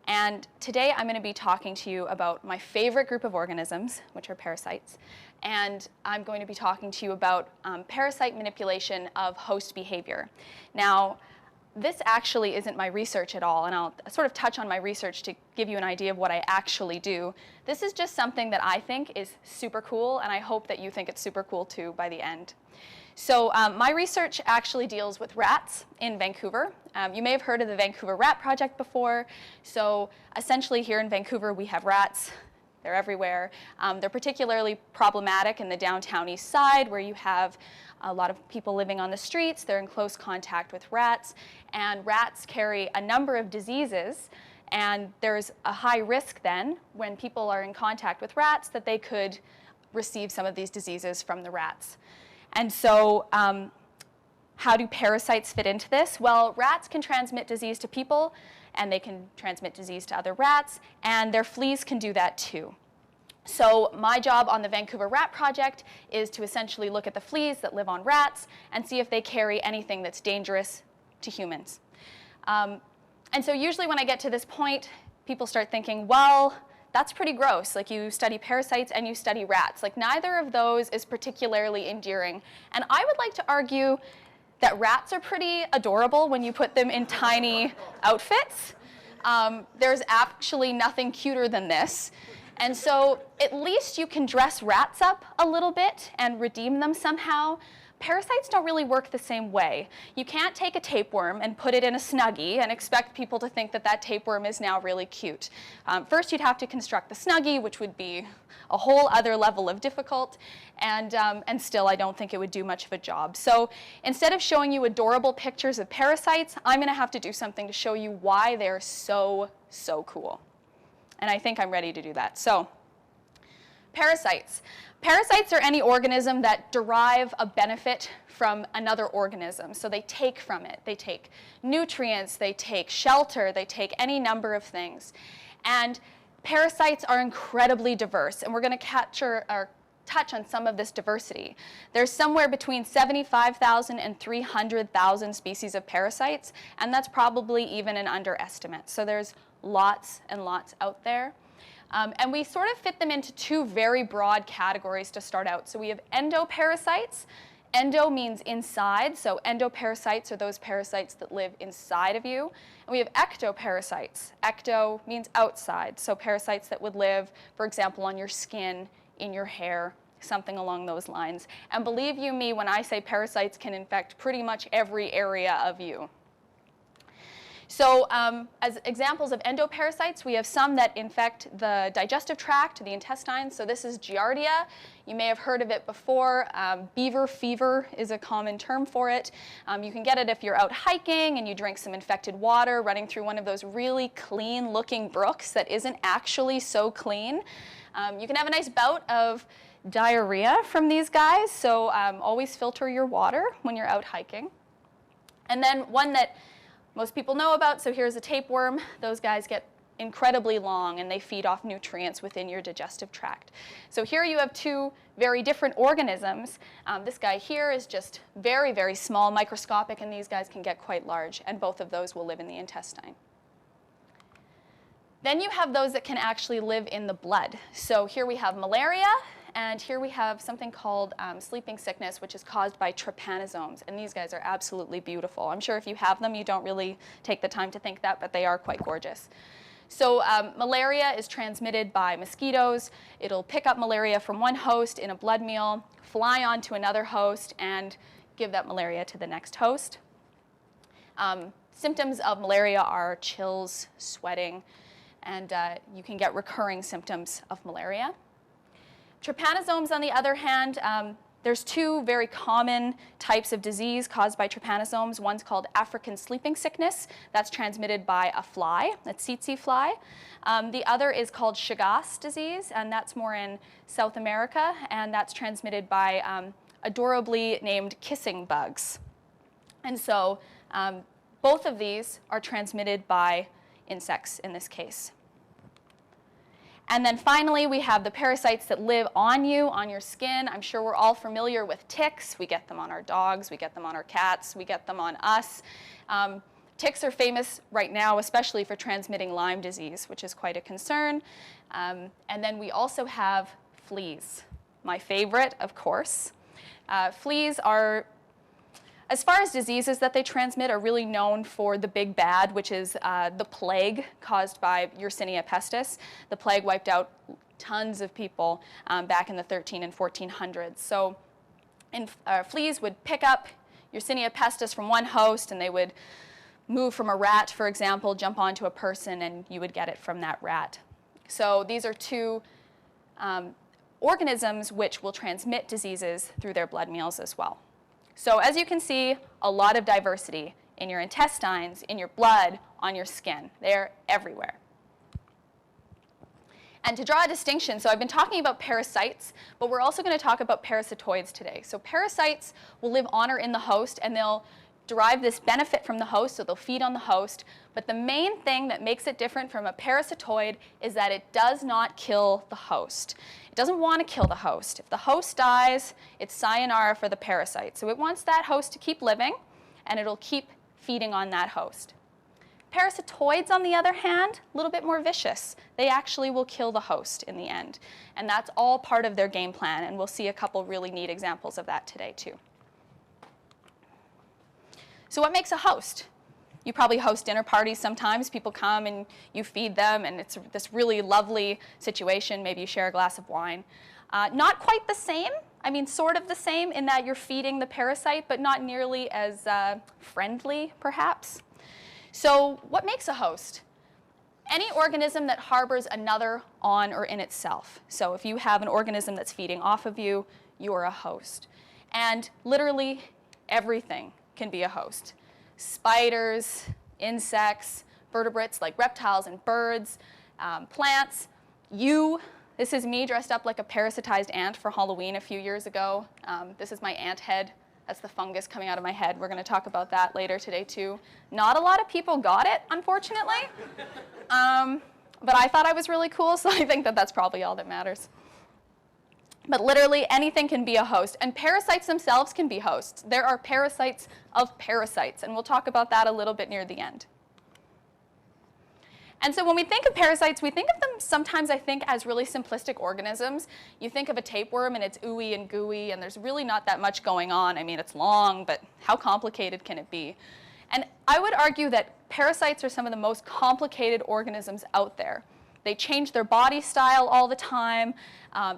And today I'm going to be talking to you about my favorite group of organisms, which are parasites. And I'm going to be talking to you about parasite manipulation of host behavior. Now, this actually isn't my research at all, and I'll sort of touch on my research to give you an idea of what I actually do. This is just something that I think is super cool, and I hope that you think it's super cool too by the end. So my research actually deals with rats in Vancouver. You may have heard of the Vancouver Rat Project before. So essentially here in Vancouver we have rats. They're everywhere. They're particularly problematic in the downtown east side where you have a lot of people living on the streets. They're in close contact with rats, and rats carry a number of diseases, and there's a high risk then when people are in contact with rats that they could receive some of these diseases from the rats. And so how do parasites fit into this? Well, rats can transmit disease to people, and they can transmit disease to other rats, and their fleas can do that too. So my job on the Vancouver Rat Project is to essentially look at the fleas that live on rats and see if they carry anything that's dangerous to humans. And so usually when I get to this point, people start thinking, well, that's pretty gross. Like, you study parasites and you study rats. Like, neither of those is particularly endearing. And I would like to argue that rats are pretty adorable when you put them in tiny outfits. There's actually nothing cuter than this. And so at least you can dress rats up a little bit and redeem them somehow. Parasites don't really work the same way. You can't take a tapeworm and put it in a Snuggie and expect people to think that that tapeworm is now really cute. First, you'd have to construct the Snuggie, which would be a whole other level of difficult, and still I don't think it would do much of a job. So instead of showing you adorable pictures of parasites, I'm going to have to do something to show you why they're so, so cool. And I think I'm ready to do that. So, parasites. Parasites are any organism that derive a benefit from another organism. So they take from it. They take nutrients, they take shelter, they take any number of things. And parasites are incredibly diverse, and we're going to touch on some of this diversity. There's somewhere between 75,000 and 300,000 species of parasites, and that's probably even an underestimate. So there's lots and lots out there. And we sort of fit them into two very broad categories to start out. So we have endoparasites. Endo means inside, so endoparasites are those parasites that live inside of you. And we have ectoparasites. Ecto means outside, so parasites that would live, for example, on your skin, in your hair, something along those lines. And believe you me when I say parasites can infect pretty much every area of you. So as examples of endoparasites, we have some that infect the digestive tract, the intestines. So this is Giardia. You may have heard of it before. Beaver fever is a common term for it. You can get it if you're out hiking and you drink some infected water running through one of those really clean looking brooks that isn't actually so clean. You can have a nice bout of diarrhea from these guys. So always filter your water when you're out hiking. And then one that most people know about, so here's a tapeworm. Those guys get incredibly long and they feed off nutrients within your digestive tract. So here you have two very different organisms. This guy here is just very, very small, microscopic, and these guys can get quite large, and both of those will live in the intestine. Then you have those that can actually live in the blood. So here we have malaria, and here we have something called sleeping sickness, which is caused by trypanosomes. And these guys are absolutely beautiful. I'm sure if you have them, you don't really take the time to think that, but they are quite gorgeous. So malaria is transmitted by mosquitoes. It'll pick up malaria from one host in a blood meal, fly onto another host, and give that malaria to the next host. Symptoms of malaria are chills, sweating, and you can get recurring symptoms of malaria. Trypanosomes, on the other hand, there's two very common types of disease caused by trypanosomes. One's called African sleeping sickness. That's transmitted by a fly, a tsetse fly. The other is called Chagas disease, and that's more in South America, and that's transmitted by adorably named kissing bugs. And so both of these are transmitted by insects in this case. And then finally, we have the parasites that live on you, on your skin. I'm sure we're all familiar with ticks. We get them on our dogs, we get them on our cats, we get them on us. Ticks are famous right now, especially for transmitting Lyme disease, which is quite a concern. And then we also have fleas, my favorite, of course. Fleas are, as far as diseases that they transmit, are really known for the big bad, which is the plague caused by Yersinia pestis. The plague wiped out tons of people back in the 13 and 1400s. So fleas would pick up Yersinia pestis from one host, and they would move from a rat, for example, jump onto a person, and you would get it from that rat. So these are two organisms which will transmit diseases through their blood meals as well. So as you can see, a lot of diversity in your intestines, in your blood, on your skin. They're everywhere. And to draw a distinction, so I've been talking about parasites, but we're also going to talk about parasitoids today. So parasites will live on or in the host, and they'll derive this benefit from the host, so they'll feed on the host. But the main thing that makes it different from a parasitoid is that it does not kill the host. It doesn't want to kill the host. If the host dies, it's sayonara for the parasite. So it wants that host to keep living, and it'll keep feeding on that host. Parasitoids, on the other hand, a little bit more vicious. They actually will kill the host in the end. And that's all part of their game plan, and we'll see a couple really neat examples of that today too. So what makes a host? You probably host dinner parties sometimes. People come and you feed them, and it's this really lovely situation. Maybe you share a glass of wine. Not quite the same. I mean, sort of the same in that you're feeding the parasite, but not nearly as friendly, perhaps. So what makes a host? Any organism that harbors another on or in itself. So if you have an organism that's feeding off of you, you're a host. And literally everything can be a host. Spiders, insects, vertebrates like reptiles and birds, plants. This is me dressed up like a parasitized ant for Halloween a few years ago. This is my ant head. That's the fungus coming out of my head. We're going to talk about that later today too. Not a lot of people got it, unfortunately. But I thought I was really cool, so I think that that's probably all that matters. But literally anything can be a host, and parasites themselves can be hosts. There are parasites of parasites, and we'll talk about that a little bit near the end. And so when we think of parasites, we think of them sometimes, I think, as really simplistic organisms. You think of a tapeworm, and it's ooey and gooey, and there's really not that much going on. I mean, it's long, but how complicated can it be? And I would argue that parasites are some of the most complicated organisms out there. They change their body style all the time.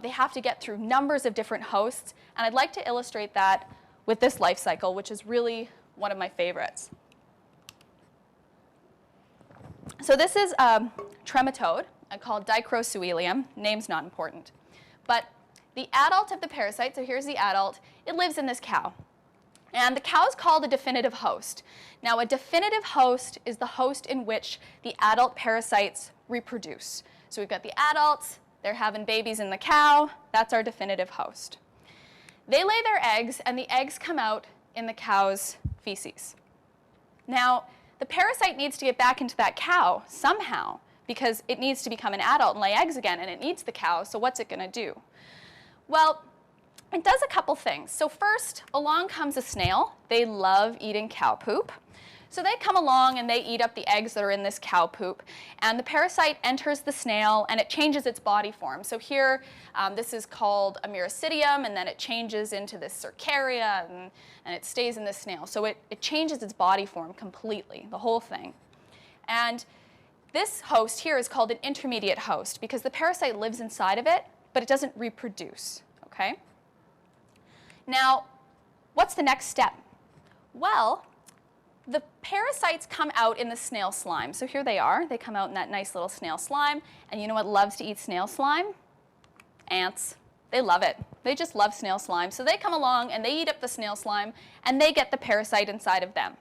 They have to get through numbers of different hosts. And I'd like to illustrate that with this life cycle, which is really one of my favorites. So this is a trematode called Dicrosuilium. Name's not important. But the adult of the parasite, so here's the adult, it lives in this cow. And the cow is called a definitive host. Now, a definitive host is the host in which the adult parasites reproduce. So we've got the adults, they're having babies in the cow, that's our definitive host. They lay their eggs, and the eggs come out in the cow's feces. Now, the parasite needs to get back into that cow somehow, because it needs to become an adult and lay eggs again, and it needs the cow, so what's it going to do? Well, it does a couple things. So first, along comes a snail. They love eating cow poop. So they come along and they eat up the eggs that are in this cow poop. And the parasite enters the snail, and it changes its body form. So here, this is called a miracidium, and then it changes into this cercaria, and it stays in the snail. So it changes its body form completely, the whole thing. And this host here is called an intermediate host because the parasite lives inside of it, but it doesn't reproduce, okay? Now, what's the next step? Well, the parasites come out in the snail slime. So here they are. They come out in that nice little snail slime. And you know what loves to eat snail slime? Ants. They love it. They just love snail slime. So they come along and they eat up the snail slime, and they get the parasite inside of them.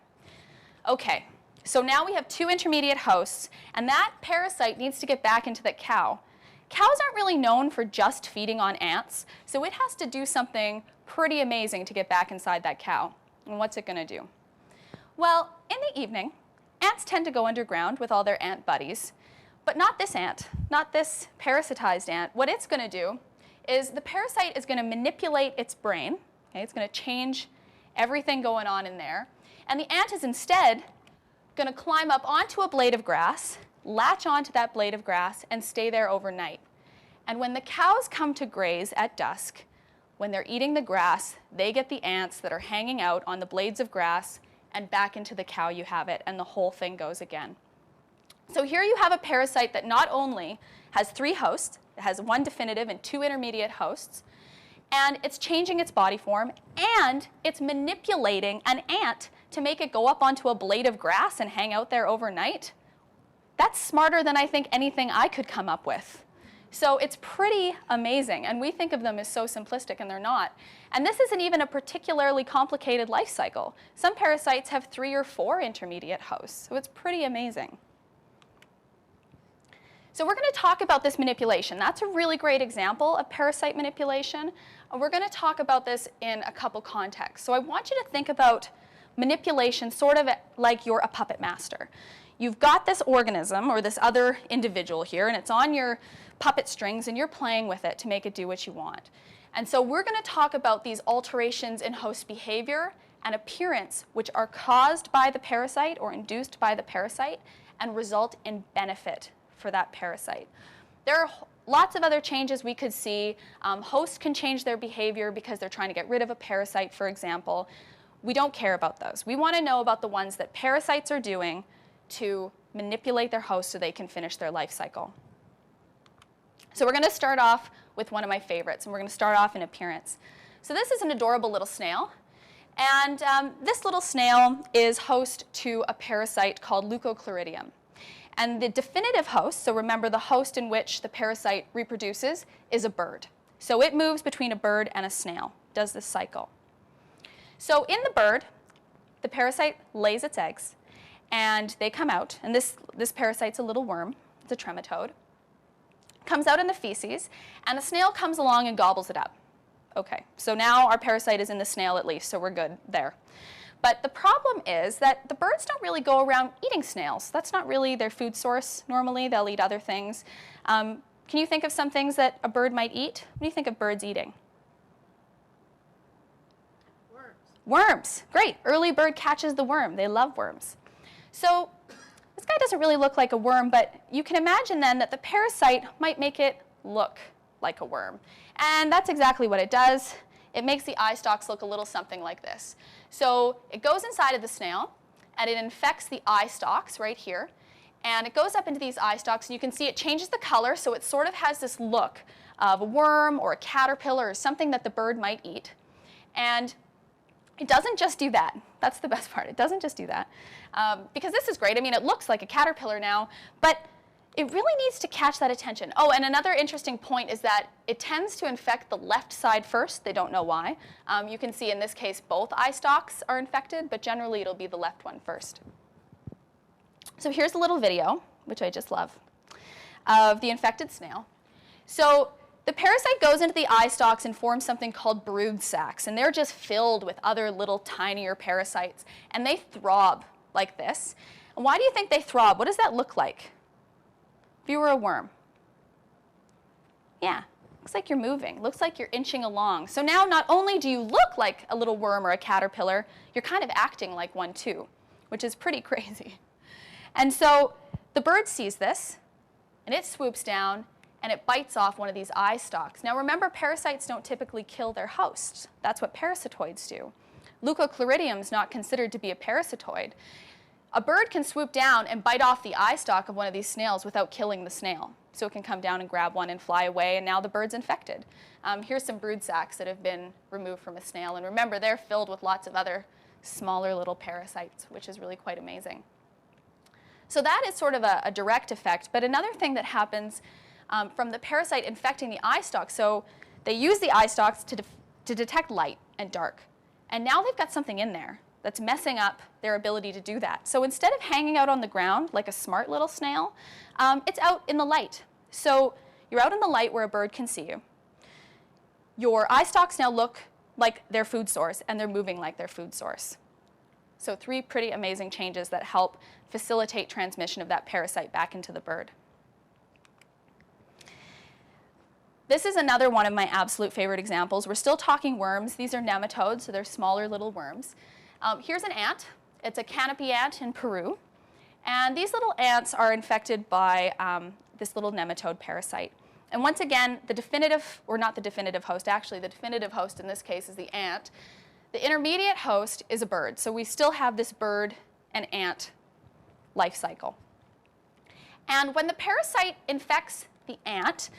Okay, so now we have two intermediate hosts, and that parasite needs to get back into the cow. Cows aren't really known for just feeding on ants, so it has to do something pretty amazing to get back inside that cow. And what's it going to do? Well, in the evening, ants tend to go underground with all their ant buddies, but not this ant, not this parasitized ant. What it's going to do is the parasite is going to manipulate its brain. Okay? It's going to change everything going on in there. And the ant is instead going to climb up onto a blade of grass, latch onto that blade of grass, and stay there overnight. And when the cows come to graze at dusk, when they're eating the grass, they get the ants that are hanging out on the blades of grass, and back into the cow you have it, and the whole thing goes again. So here you have a parasite that not only has 3 hosts, it has 1 definitive and 2 intermediate hosts, and it's changing its body form, and it's manipulating an ant to make it go up onto a blade of grass and hang out there overnight. That's smarter than I think anything I could come up with. So it's pretty amazing, and we think of them as so simplistic, and they're not. And this isn't even a particularly complicated life cycle. Some parasites have 3 or 4 intermediate hosts, so it's pretty amazing. So we're going to talk about this manipulation. That's a really great example of parasite manipulation. And we're going to talk about this in a couple contexts. So I want you to think about manipulation sort of like you're a puppet master. You've got this organism or this other individual here, and it's on your puppet strings, and you're playing with it to make it do what you want. And so we're going to talk about these alterations in host behavior and appearance which are caused by the parasite or induced by the parasite and result in benefit for that parasite. There are lots of other changes we could see. Hosts can change their behavior because they're trying to get rid of a parasite, for example. We don't care about those. We want to know about the ones that parasites are doing to manipulate their host so they can finish their life cycle. So we're going to start off with one of my favorites, and we're going to start off in appearance. So this is an adorable little snail, and this little snail is host to a parasite called Leucochloridium. And the definitive host, so remember the host in which the parasite reproduces, is a bird. So it moves between a bird and a snail, does this cycle. So in the bird, the parasite lays its eggs, and they come out, and this parasite's a little worm, it's a trematode, comes out in the feces, and the snail comes along and gobbles it up. Okay, so now our parasite is in the snail at least, so we're good there. But the problem is that the birds don't really go around eating snails. That's not really their food source normally. They'll eat other things. Can you think of some things that a bird might eat? What do you think of birds eating? Worms. Worms. Great. Early bird catches the worm. They love worms. So this guy doesn't really look like a worm, but you can imagine then that the parasite might make it look like a worm. And that's exactly what it does. It makes the eye stalks look a little something like this. So it goes inside of the snail, and it infects the eye stalks right here. And it goes up into these eye stalks, and you can see it changes the color, so it sort of has this look of a worm or a caterpillar or something that the bird might eat. And it doesn't just do that. That's the best part. It doesn't just do that. Because this is great. I mean, it looks like a caterpillar now, but it really needs to catch that attention. Oh, and another interesting point is that it tends to infect the left side first. They don't know why. You can see in this case both eye stalks are infected, but generally it'll be the left one first. So here's a little video, which I just love, of the infected snail. So the parasite goes into the eye stalks and forms something called brood sacs, and they're just filled with other little tinier parasites, and they throb like this. And why do you think they throb? What does that look like? If you were a worm. Yeah, looks like you're moving. Looks like you're inching along. So now not only do you look like a little worm or a caterpillar, you're kind of acting like one too, which is pretty crazy. And so the bird sees this, and it swoops down, and it bites off one of these eye stalks. Now remember, parasites don't typically kill their hosts. That's what parasitoids do. Leucochloridium is not considered to be a parasitoid. A bird can swoop down and bite off the eye stalk of one of these snails without killing the snail. So it can come down and grab one and fly away, and now the bird's infected. Here's some brood sacs that have been removed from a snail. And remember, they're filled with lots of other smaller little parasites, which is really quite amazing. So that is sort of a direct effect. But another thing that happens from the parasite infecting the eye stalks, so they use the eye stalks to detect light and dark. And now they've got something in there that's messing up their ability to do that. So instead of hanging out on the ground like a smart little snail, it's out in the light. So you're out in the light where a bird can see you. Your eye stalks now look like their food source, and they're moving like their food source. So 3 pretty amazing changes that help facilitate transmission of that parasite back into the bird. This is another one of my absolute favorite examples. We're still talking worms. These are nematodes, so they're smaller little worms. Here's an ant. It's a canopy ant in Peru. And these little ants are infected by this little nematode parasite. And once again, the definitive, or not the definitive host, actually the definitive host in this case is the ant. The intermediate host is a bird. So we still have this bird and ant life cycle. And when the parasite infects the ant,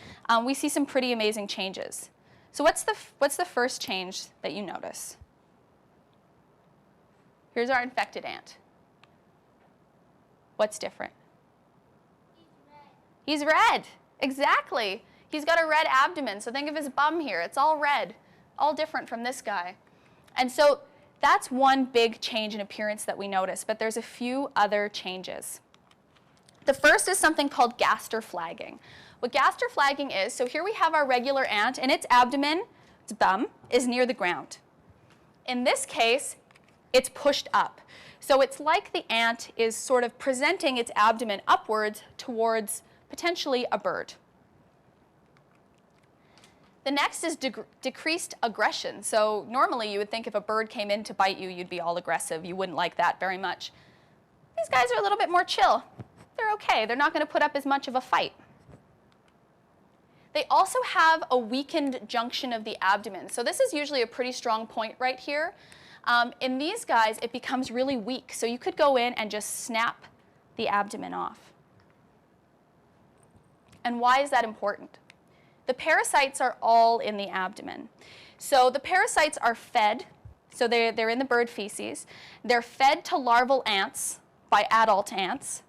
we see some pretty amazing changes. So what's the first change that you notice? Here's our infected ant. What's different? He's red. Exactly. He's got a red abdomen. So think of his bum here. It's all red, all different from this guy. And so that's one big change in appearance that we notice, but there's a few other changes. The first is something called gaster flagging. What gaster flagging is, so here we have our regular ant, and its abdomen, its bum, is near the ground. In this case, it's pushed up. So it's like the ant is sort of presenting its abdomen upwards towards potentially a bird. The next is decreased aggression. So normally you would think if a bird came in to bite you, you'd be all aggressive. You wouldn't like that very much. These guys are a little bit more chill. They're okay. They're not going to put up as much of a fight. They also have a weakened junction of the abdomen. So this is usually a pretty strong point right here. In these guys, it becomes really weak. So you could go in and just snap the abdomen off. And why is that important? The parasites are all in the abdomen. So the parasites are fed, so they're in the bird feces. They're fed to larval ants by adult ants.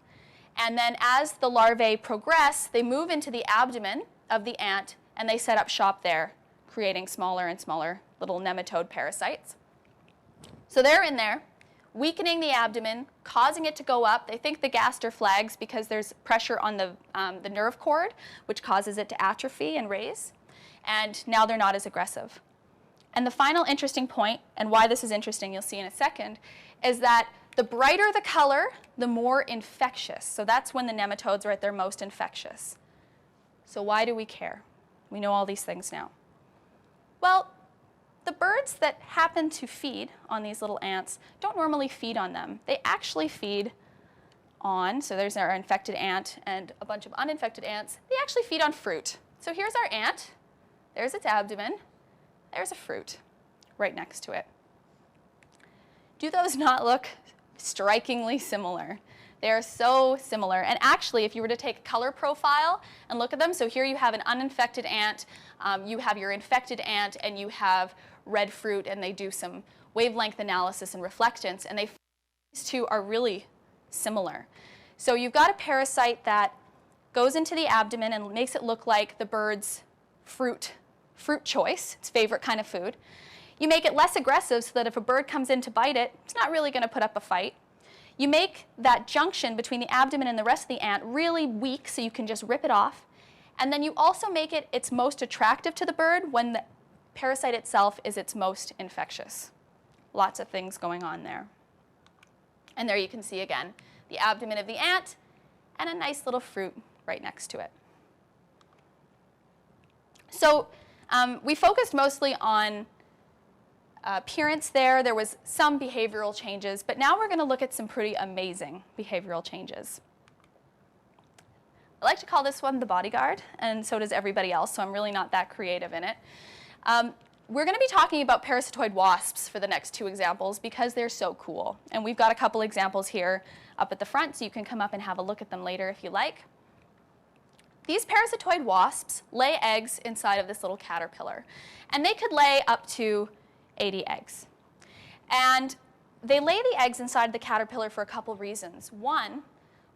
And then as the larvae progress, they move into the abdomen of the ant, and they set up shop there, creating smaller and smaller little nematode parasites. So they're in there, weakening the abdomen, causing it to go up. They think the gaster flags because there's pressure on the nerve cord, which causes it to atrophy and raise. And now they're not as aggressive. And the final interesting point, and why this is interesting, you'll see in a second, is that the brighter the color, the more infectious. So that's when the nematodes are at their most infectious. So why do we care? We know all these things now. Well, the birds that happen to feed on these little ants don't normally feed on them. They actually feed on, so there's our infected ant and a bunch of uninfected ants. They actually feed on fruit. So here's our ant. There's its abdomen. There's a fruit right next to it. Do those not look strikingly similar? They are so similar. And actually, if you were to take a color profile and look at them, so here you have an uninfected ant, you have your infected ant, and you have red fruit, and they do some wavelength analysis and reflectance, and these two are really similar. So you've got a parasite that goes into the abdomen and makes it look like the bird's fruit choice, its favorite kind of food. You make it less aggressive so that if a bird comes in to bite it, it's not really going to put up a fight. You make that junction between the abdomen and the rest of the ant really weak so you can just rip it off. And then you also make it its most attractive to the bird when the parasite itself is its most infectious. Lots of things going on there. And there you can see again the abdomen of the ant and a nice little fruit right next to it. So we focused mostly on appearance there. There was some behavioral changes, but now we're going to look at some pretty amazing behavioral changes. I like to call this one the bodyguard, and so does everybody else, so I'm really not that creative in it. We're going to be talking about parasitoid wasps for the next two examples because they're so cool. And we've got a couple examples here up at the front, so you can come up and have a look at them later if you like. These parasitoid wasps lay eggs inside of this little caterpillar, and they could lay up to 80 eggs. And they lay the eggs inside the caterpillar for a couple reasons. One,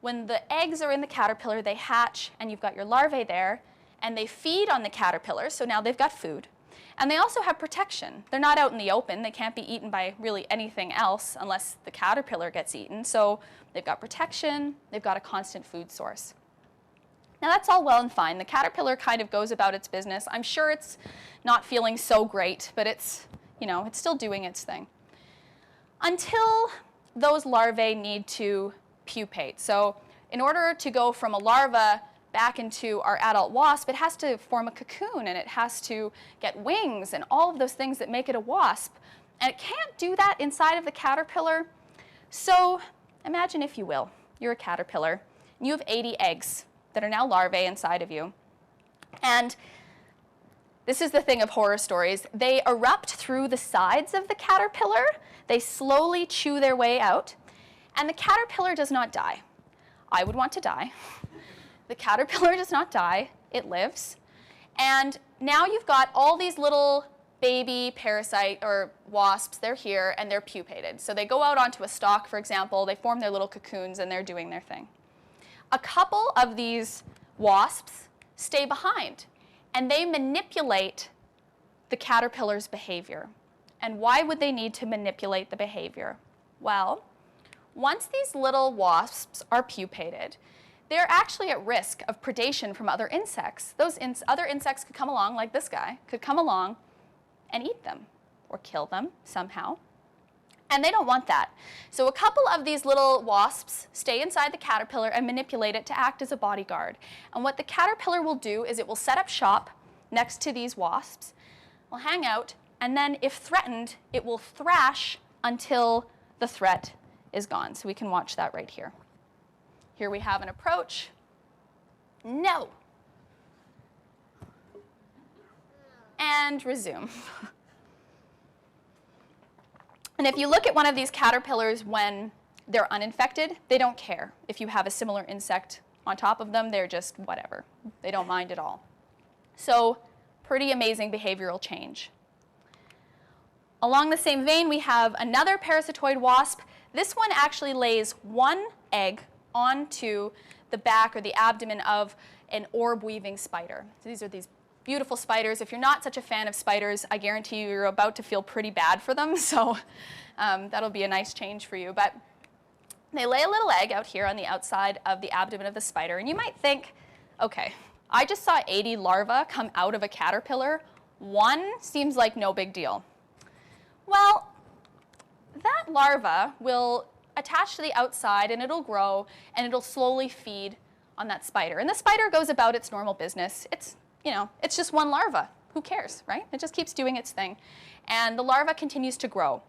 when the eggs are in the caterpillar, they hatch, and you've got your larvae there, and they feed on the caterpillar, so now they've got food. And they also have protection. They're not out in the open. They can't be eaten by really anything else unless the caterpillar gets eaten. So they've got protection. They've got a constant food source. Now that's all well and fine. The caterpillar kind of goes about its business. I'm sure it's not feeling so great, but it's still doing its thing. Until those larvae need to pupate. So in order to go from a larva back into our adult wasp, it has to form a cocoon, and it has to get wings and all of those things that make it a wasp. And it can't do that inside of the caterpillar. So imagine, if you will, you're a caterpillar, and you have 80 eggs that are now larvae inside of you. And this is the thing of horror stories. They erupt through the sides of the caterpillar. They slowly chew their way out, and the caterpillar does not die. I would want to die. The caterpillar does not die. It lives. And now you've got all these little baby parasite or wasps. They're here, and they're pupated. So they go out onto a stalk, for example. They form their little cocoons, and they're doing their thing. A couple of these wasps stay behind, and they manipulate the caterpillar's behavior. And why would they need to manipulate the behavior? Well, once these little wasps are pupated, they're actually at risk of predation from other insects. Those other insects could come along, like this guy, could come along and eat them or kill them somehow. And they don't want that. So a couple of these little wasps stay inside the caterpillar and manipulate it to act as a bodyguard. And what the caterpillar will do is it will set up shop next to these wasps, will hang out, and then if threatened, it will thrash until the threat is gone. So we can watch that right here. Here we have an approach. No. And resume. And if you look at one of these caterpillars when they're uninfected, they don't care. If you have a similar insect on top of them, they're just whatever. They don't mind at all. So pretty amazing behavioral change. Along the same vein, we have another parasitoid wasp. This one actually lays one egg onto the back or the abdomen of an orb-weaving spider. So these are these beautiful spiders. If you're not such a fan of spiders, I guarantee you're about to feel pretty bad for them, so that'll be a nice change for you. But they lay a little egg out here on the outside of the abdomen of the spider, and you might think, okay, I just saw 80 larvae come out of a caterpillar. One seems like no big deal. Well, that larva will attach to the outside, and it'll grow, and it'll slowly feed on that spider. And the spider goes about its normal business. It's just one larva. Who cares, right? It just keeps doing its thing. And the larva continues to grow.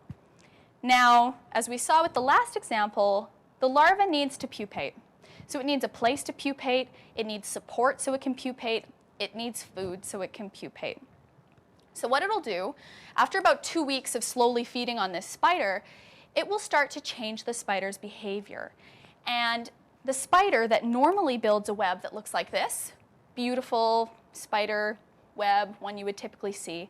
Now, as we saw with the last example, the larva needs to pupate. So it needs a place to pupate. It needs support so it can pupate. It needs food so it can pupate. So what it'll do, after about 2 weeks of slowly feeding on this spider, it will start to change the spider's behavior. And the spider that normally builds a web that looks like this, beautiful spider web, one you would typically see,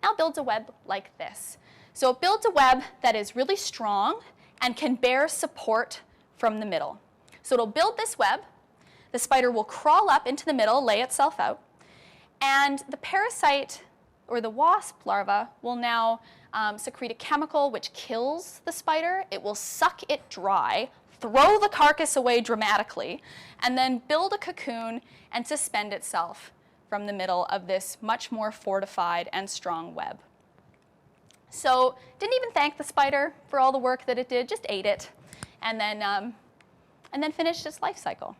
now builds a web like this. So it builds a web that is really strong and can bear support from the middle. So it'll build this web, the spider will crawl up into the middle, lay itself out, and the parasite or the wasp larva will now secrete a chemical which kills the spider. It will suck it dry, throw the carcass away dramatically, and then build a cocoon and suspend itself from the middle of this much more fortified and strong web. So didn't even thank the spider for all the work that it did, just ate it, and then finished its life cycle.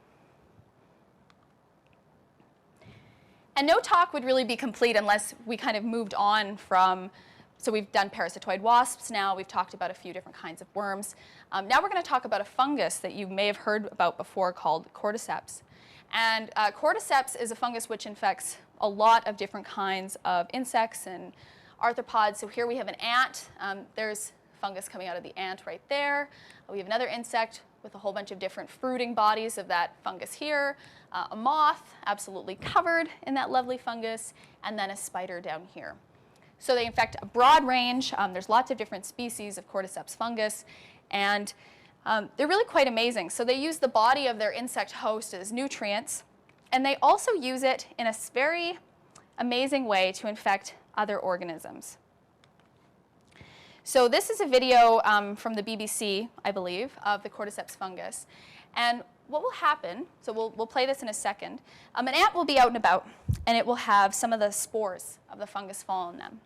And no talk would really be complete unless we kind of moved on from, so we've done parasitoid wasps now, we've talked about a few different kinds of worms. Now we're going to talk about a fungus that you may have heard about before called cordyceps. And cordyceps is a fungus which infects a lot of different kinds of insects and arthropods. So here we have an ant. There's fungus coming out of the ant right there. We have another insect with a whole bunch of different fruiting bodies of that fungus here. A moth, absolutely covered in that lovely fungus, and then a spider down here. So they infect a broad range. There's lots of different species of cordyceps fungus, and they're really quite amazing. So they use the body of their insect host as nutrients, and they also use it in a very amazing way to infect other organisms. So this is a video from the BBC, I believe, of the cordyceps fungus. And what will happen, so we'll play this in a second, an ant will be out and about, and it will have some of the spores of the fungus fall on them.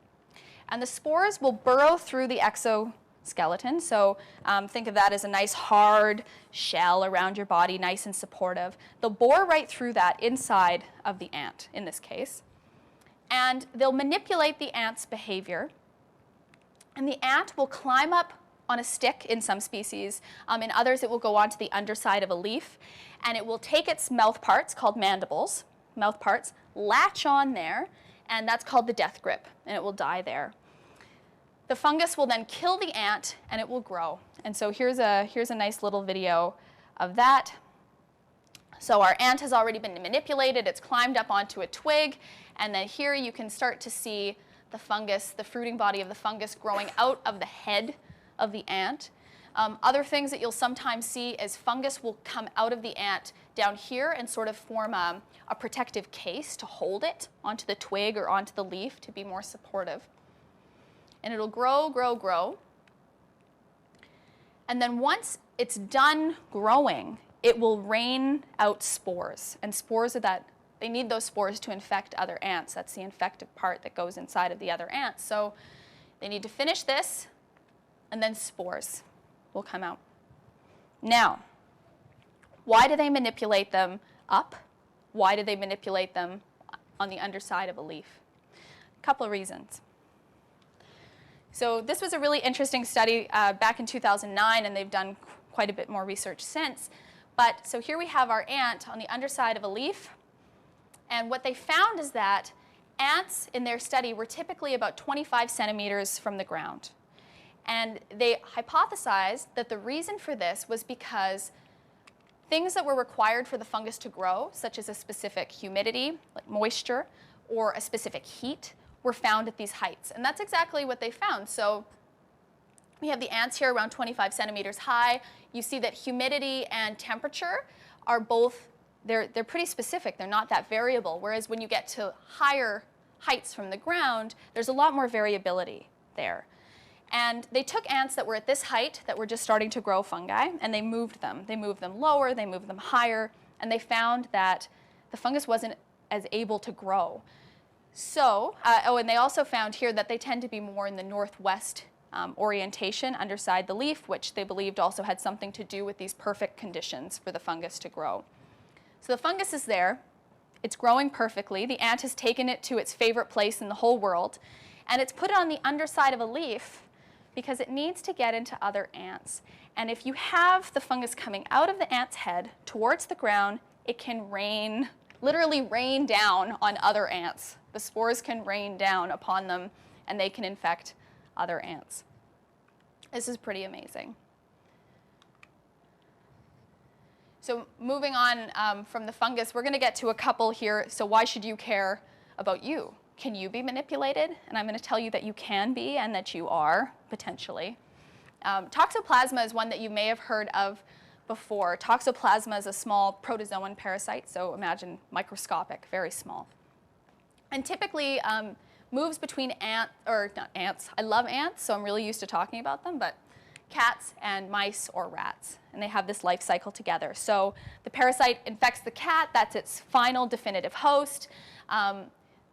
And the spores will burrow through the exoskeleton, so think of that as a nice hard shell around your body, nice and supportive. They'll bore right through that inside of the ant, in this case. And they'll manipulate the ant's behavior. And the ant will climb up on a stick in some species. In others, it will go onto the underside of a leaf, and it will take its mouth parts, called mandibles, mouth parts, latch on there, and that's called the death grip, and it will die there. The fungus will then kill the ant, and it will grow. And so here's a nice little video of that. So our ant has already been manipulated. It's climbed up onto a twig, and then here you can start to see the fungus, the fruiting body of the fungus, growing out of the head of the ant. Other things that you'll sometimes see is fungus will come out of the ant down here and sort of form a protective case to hold it onto the twig or onto the leaf to be more supportive. And it'll grow, grow, grow. And then once it's done growing, it will rain out spores. And spores are that, they need those spores to infect other ants. That's the infective part that goes inside of the other ants. So they need to finish this, and then spores will come out. Now, why do they manipulate them up? Why do they manipulate them on the underside of a leaf? A couple of reasons. So this was a really interesting study back in 2009, and they've done quite a bit more research since. But so here we have our ant on the underside of a leaf, and what they found is that ants in their study were typically about 25 centimeters from the ground. And they hypothesized that the reason for this was because things that were required for the fungus to grow, such as a specific humidity, like moisture, or a specific heat, were found at these heights. And that's exactly what they found. So we have the ants here around 25 centimeters high. You see that humidity and temperature are both, they're pretty specific. They're not that variable. Whereas when you get to higher heights from the ground, there's a lot more variability there. And they took ants that were at this height, that were just starting to grow fungi, and they moved them. They moved them lower, they moved them higher, and they found that the fungus wasn't as able to grow. So, and they also found here that they tend to be more in the northwest orientation underside the leaf, which they believed also had something to do with these perfect conditions for the fungus to grow. So the fungus is there. It's growing perfectly. The ant has taken it to its favorite place in the whole world, and it's put it on the underside of a leaf because it needs to get into other ants. And if you have the fungus coming out of the ant's head towards the ground, it can rain, literally rain down on other ants. The spores can rain down upon them, and they can infect other ants. This is pretty amazing. So moving on from the fungus, we're going to get to a couple here. So why should you care about you? Can you be manipulated? And I'm going to tell you that you can be and that you are, potentially. Toxoplasma is one that you may have heard of before. Toxoplasma is a small protozoan parasite, so imagine microscopic, very small. And typically moves between not ants. I love ants, so I'm really used to talking about them, but cats and mice or rats. And they have this life cycle together. So the parasite infects the cat. That's its final definitive host.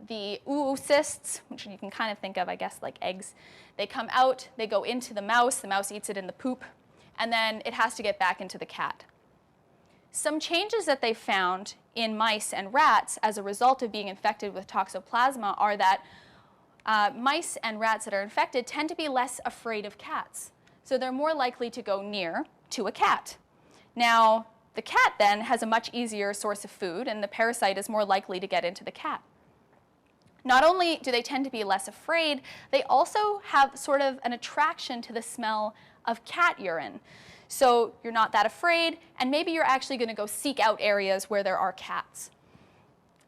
The oocysts, which you can kind of think of, I guess, like eggs, they come out, they go into the mouse eats it in the poop, and then it has to get back into the cat. Some changes that they found in mice and rats as a result of being infected with toxoplasma are that mice and rats that are infected tend to be less afraid of cats. So they're more likely to go near to a cat. Now, the cat then has a much easier source of food, and the parasite is more likely to get into the cat. Not only do they tend to be less afraid, they also have sort of an attraction to the smell of cat urine. So you're not that afraid, and maybe you're actually going to go seek out areas where there are cats.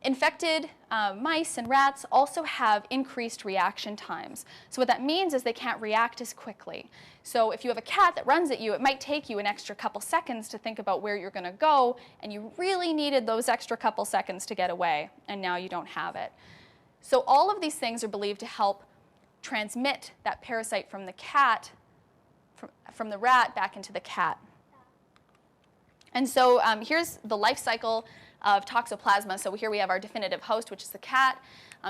Infected mice and rats also have increased reaction times. So what that means is they can't react as quickly. So if you have a cat that runs at you, it might take you an extra couple seconds to think about where you're going to go, and you really needed those extra couple seconds to get away, and now you don't have it. So all of these things are believed to help transmit that parasite from the cat, from the rat back into the cat. And so here's the life cycle of toxoplasma. So here we have our definitive host, which is the cat.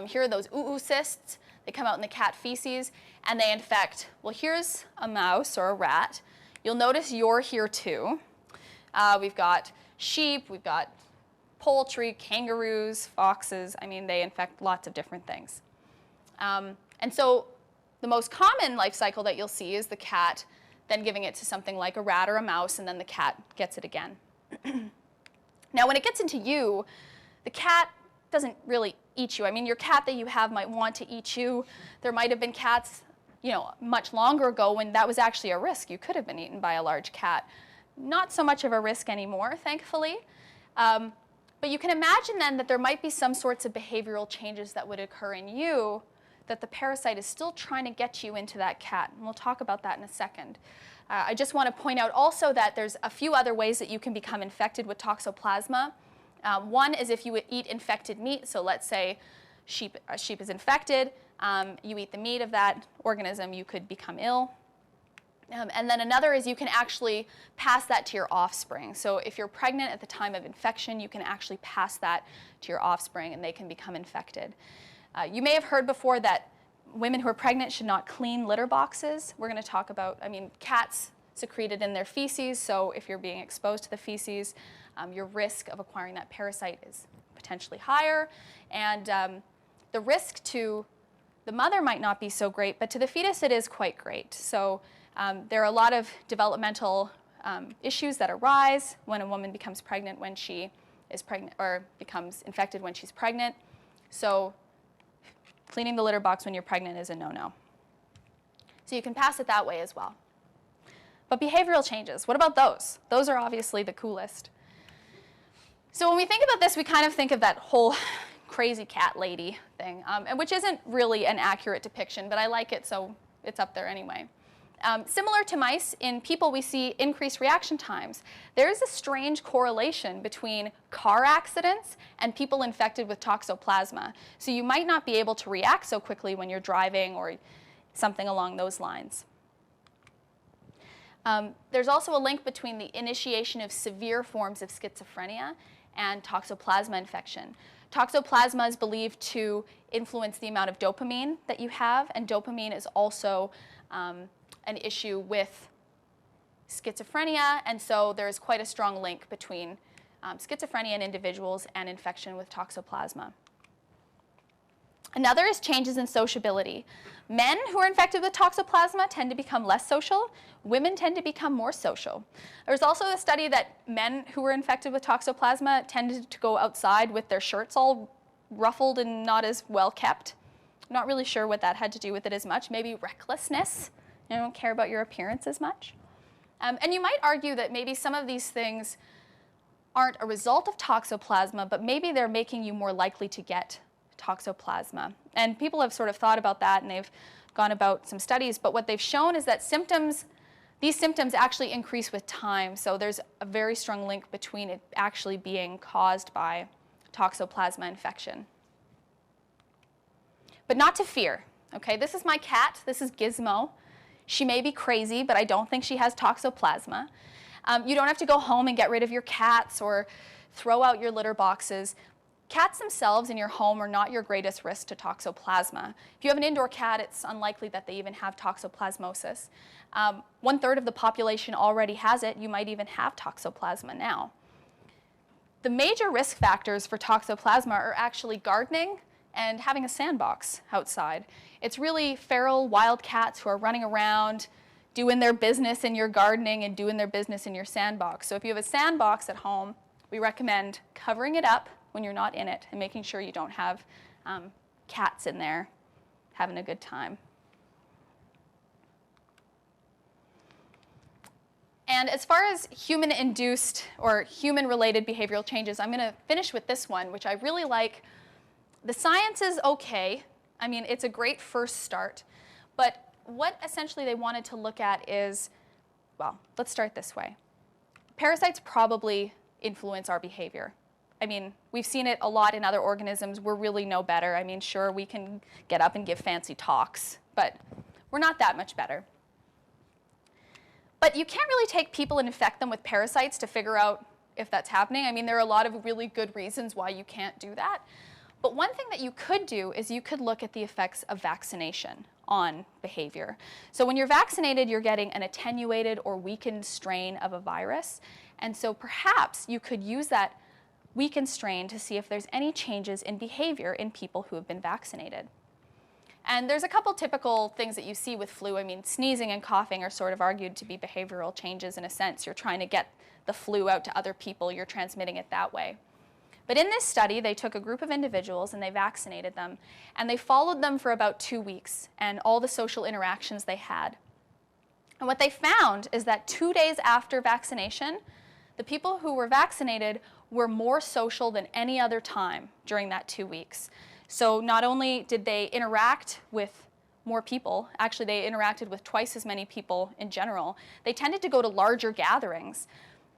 Here are those oocysts. They come out in the cat feces, and they infect. Well, here's a mouse or a rat. You'll notice you're here too. We've got sheep, we've got poultry, kangaroos, foxes. I mean, they infect lots of different things. And so the most common life cycle that you'll see is the cat then giving it to something like a rat or a mouse, and then the cat gets it again. Now, when it gets into you, the cat doesn't really eat you. I mean, your cat that you have might want to eat you. There might have been cats, much longer ago when that was actually a risk. You could have been eaten by a large cat. Not so much of a risk anymore, thankfully. But you can imagine then that there might be some sorts of behavioral changes that would occur in you that the parasite is still trying to get you into that cat. And we'll talk about that in a second. I just want to point out also that there's a few other ways that you can become infected with toxoplasma. One is if you eat infected meat. So let's say a sheep is infected. You eat the meat of that organism, you could become ill. And then another is you can actually pass that to your offspring. So if you're pregnant at the time of infection, you can actually pass that to your offspring and they can become infected. You may have heard before that women who are pregnant should not clean litter boxes. We're going to talk about, cats secreted in their feces, so if you're being exposed to the feces, your risk of acquiring that parasite is potentially higher. And the risk to the mother might not be so great, but to the fetus it is quite great. So there are a lot of developmental issues that arise when a woman becomes pregnant when she is pregnant, or becomes infected when she's pregnant. So cleaning the litter box when you're pregnant is a no-no. So you can pass it that way as well. But behavioral changes, what about those? Those are obviously the coolest. So when we think about this, we kind of think of that whole crazy cat lady thing, and which isn't really an accurate depiction, but I like it, so it's up there anyway. Similar to mice, in people we see increased reaction times. There is a strange correlation between car accidents and people infected with toxoplasma. So you might not be able to react so quickly when you're driving or something along those lines. There's also a link between the initiation of severe forms of schizophrenia and toxoplasma infection. Toxoplasma is believed to influence the amount of dopamine that you have, and dopamine is also an issue with schizophrenia, and so there's quite a strong link between schizophrenia in individuals and infection with toxoplasma. Another is changes in sociability. Men who are infected with toxoplasma tend to become less social. Women tend to become more social. There's also a study that men who were infected with toxoplasma tended to go outside with their shirts all ruffled and not as well kept. I'm not really sure what that had to do with it as much. Maybe recklessness. You don't care about your appearance as much. And you might argue that maybe some of these things aren't a result of toxoplasma, but maybe they're making you more likely to get toxoplasma. And people have sort of thought about that, and they've gone about some studies, but what they've shown is that these symptoms actually increase with time, so there's a very strong link between it actually being caused by toxoplasma infection. But not to fear, okay? This is my cat, this is Gizmo. She may be crazy, but I don't think she has toxoplasma. You don't have to go home and get rid of your cats or throw out your litter boxes. Cats themselves in your home are not your greatest risk to toxoplasma. If you have an indoor cat, it's unlikely that they even have toxoplasmosis. 1/3 of the population already has it. You might even have toxoplasma now. The major risk factors for toxoplasma are actually gardening and having a sandbox outside. It's really feral wild cats who are running around doing their business in your gardening and doing their business in your sandbox. So if you have a sandbox at home, we recommend covering it up when you're not in it and making sure you don't have cats in there having a good time. And as far as human-induced or human-related behavioral changes, I'm going to finish with this one, which I really like. The science is okay. I mean, it's a great first start. But what essentially they wanted to look at is, well, let's start this way. Parasites probably influence our behavior. I mean, we've seen it a lot in other organisms. We're really no better. I mean, sure, we can get up and give fancy talks, but we're not that much better. But you can't really take people and infect them with parasites to figure out if that's happening. I mean, there are a lot of really good reasons why you can't do that. But one thing that you could do is you could look at the effects of vaccination on behavior. So when you're vaccinated, you're getting an attenuated or weakened strain of a virus. And so perhaps you could use that weakened strain to see if there's any changes in behavior in people who have been vaccinated. And there's a couple typical things that you see with flu. I mean, sneezing and coughing are sort of argued to be behavioral changes in a sense. You're trying to get the flu out to other people. You're transmitting it that way. But in this study, they took a group of individuals and they vaccinated them. And they followed them for about 2 weeks and all the social interactions they had. And what they found is that 2 days after vaccination, the people who were vaccinated were more social than any other time during that 2 weeks. So not only did they interact with more people, actually they interacted with twice as many people in general. They tended to go to larger gatherings.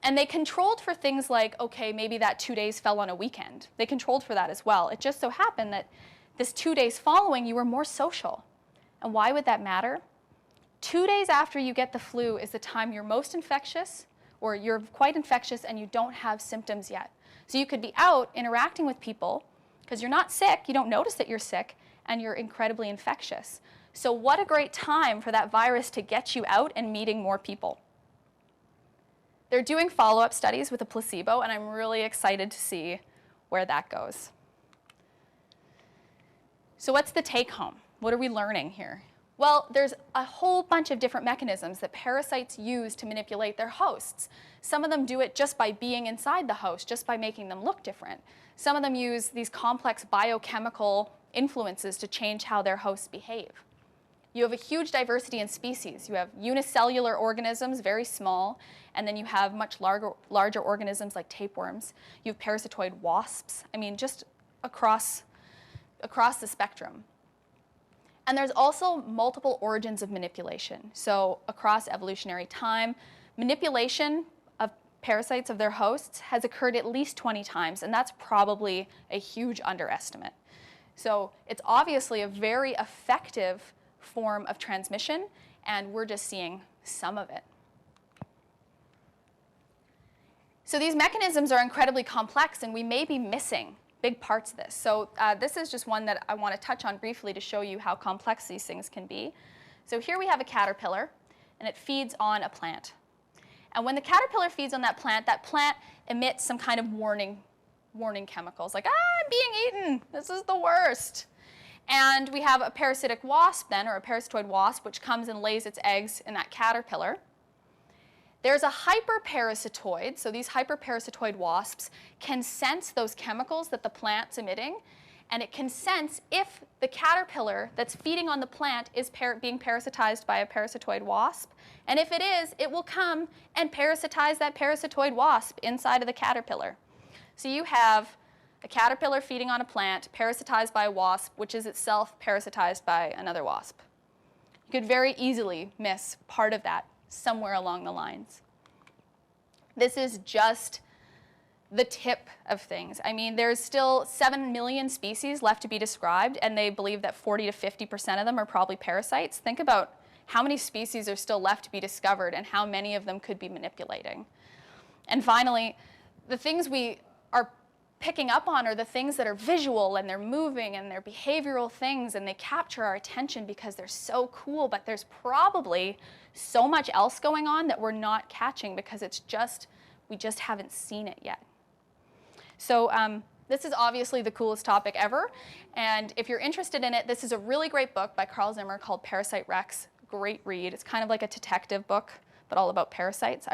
And they controlled for things like, okay, maybe that 2 days fell on a weekend. They controlled for that as well. It just so happened that this 2 days following, you were more social. And why would that matter? 2 days after you get the flu is the time you're most infectious, or you're quite infectious and you don't have symptoms yet. So you could be out interacting with people because you're not sick, you don't notice that you're sick, and you're incredibly infectious. So what a great time for that virus to get you out and meeting more people. They're doing follow-up studies with a placebo, and I'm really excited to see where that goes. So what's the take-home? What are we learning here? Well, there's a whole bunch of different mechanisms that parasites use to manipulate their hosts. Some of them do it just by being inside the host, just by making them look different. Some of them use these complex biochemical influences to change how their hosts behave. You have a huge diversity in species. You have unicellular organisms, very small, and then you have much larger organisms like tapeworms. You have parasitoid wasps. I mean, just across the spectrum. And there's also multiple origins of manipulation. So across evolutionary time, manipulation of parasites of their hosts has occurred at least 20 times, and that's probably a huge underestimate. So it's obviously a very effective form of transmission, and we're just seeing some of it. So these mechanisms are incredibly complex, and we may be missing big parts of this. So this is just one that I want to touch on briefly to show you how complex these things can be. So here we have a caterpillar, and it feeds on a plant. And when the caterpillar feeds on that plant emits some kind of warning chemicals, like, I'm being eaten, this is the worst. And we have a parasitic wasp then, or a parasitoid wasp, which comes and lays its eggs in that caterpillar. There's a hyperparasitoid, so these hyperparasitoid wasps can sense those chemicals that the plant's emitting, and it can sense if the caterpillar that's feeding on the plant is being parasitized by a parasitoid wasp. And if it is, it will come and parasitize that parasitoid wasp inside of the caterpillar. So you have a caterpillar feeding on a plant, parasitized by a wasp, which is itself parasitized by another wasp. You could very easily miss part of that somewhere along the lines. This is just the tip of things. I mean, there's still 7 million species left to be described, and they believe that 40 to 50% of them are probably parasites. Think about how many species are still left to be discovered and how many of them could be manipulating. And finally, the things we are picking up on are the things that are visual, and they're moving, and they're behavioral things, and they capture our attention because they're so cool, but there's probably so much else going on that we're not catching because we just haven't seen it yet. So this is obviously the coolest topic ever, and if you're interested in it, this is a really great book by Carl Zimmer called Parasite Rex. Great read. It's kind of like a detective book, but all about parasites.